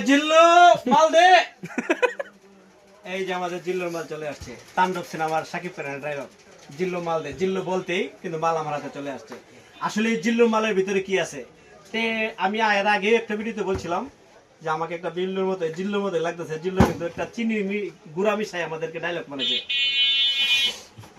জিল্লু মাল দে। এই যে আমাদের জিল্লুর মাল চলে আসছে। তাণ্ডব সিনেমার সাকিব খানের ড্রাইভার জিল্লু মাল দে। জিল্লু বলতেই কিন্তু মাল আমার হাতে চলে আসছে। আসলে এই জিল্লুর মালের ভিতরে কি আছে তে আমি এর আগে একটা ভিডিওতে বলছিলাম যে আমাকে একটা জিল্লুর মতো লাগতেছে। জিল্লু কিন্তু একটা চিনি গুড়া মিশাই আমাদেরকে ডায়লগ মানেছে,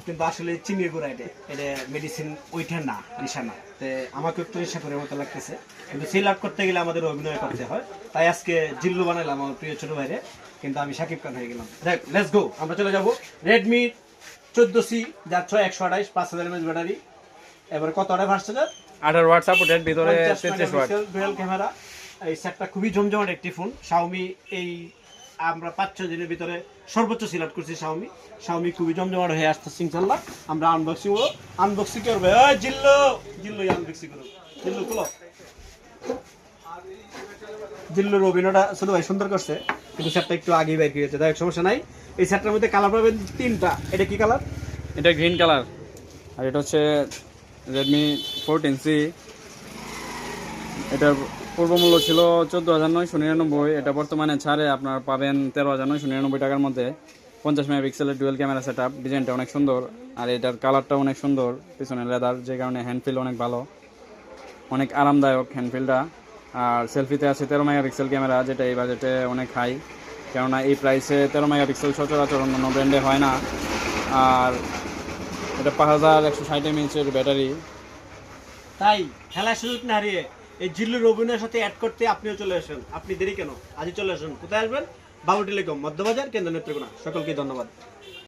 কিন্তু আসলে চিনির গুঁড়া এটা মেডিসিন ওইটা না, নেশা না। তো আমাকে একটু নেশা করে মতো লাগতেছে, কিন্তু সেই লাভ করতে গেলে আমাদের অভিনয় করতে হয়। তাই আজকে জিল্লু বানাইলাম আমার প্রিয় ছোট ভাইরে, কিন্তু আমি সাকিব খান হয়ে গেলাম। দেখ লেটস গো, আমরা চলে যাবো রেডমি 14C যার 128 5000 mAh ব্যাটারি। এবার কত watt fast charger, 18 watt supported, ভিতরে 33 ওয়াট। Dual camera. এই সেটটা খুবই জমজমাট একটি ফোন। শাওমি এই আমরা 5-6 দিনের ভিতরে সর্বোচ্চ সিলেক্ট করছি শাওমি খুবই জমজমাট হয়ে আসতেছে ইনশাআল্লাহ। আমরা আনবক্সিং করবে। এই জিল্লু আনবক্সিং করো। জিল্লু খুলো। জিল্লুর অভিনয়টা ছোট ভাই সুন্দর করছে, কিন্তু সেটটা একটু আগে বের হয়েছে। দেখ সমস্যা নাই। এই সেটটার মধ্যে কালার পাবেন 3টা। এটা কি কালার? এটা গ্রিন কালার, আর এটা হচ্ছে রেডমি 14C। এটার পূর্ব মূল্য ছিল 14,999। এটা বর্তমানে ছাড়ে আপনার পাবেন 13,999 টাকার মধ্যে। 50 মেগাপিক্সেলের ডুয়েল ক্যামেরা সেট আপ, ডিজাইনটা অনেক সুন্দর, আর এটার কালারটা অনেক সুন্দর, পিছনে লেদার, যে কারণে হ্যান্ডফিল অনেক ভালো, অনেক আরামদায়ক হ্যান্ডফিলটা। আর সেলফিতে আছে 13 মেগাপিক্সেল ক্যামেরা, যেটা এই বাজেটে অনেক হাই, কেননা এই প্রাইসে 13 মেগাপিক্সেল সচরাচর অন্য ব্র্যান্ডে হয় না। আর এটা 5160 mAh ব্যাটারি। তাই খেলার সুযোগ না হারিয়ে এই জিল্লুর অভিনয়ের সাথে অ্যাড করতে আপনিও চলে আসেন। আপনি দেরি কেন, আজই চলে আসুন। কোথায় আসবেন? বাবু টেলিকম, মধ্যবাজার, কেন্দ্র নেত্রকোনা। সকলকে ধন্যবাদ।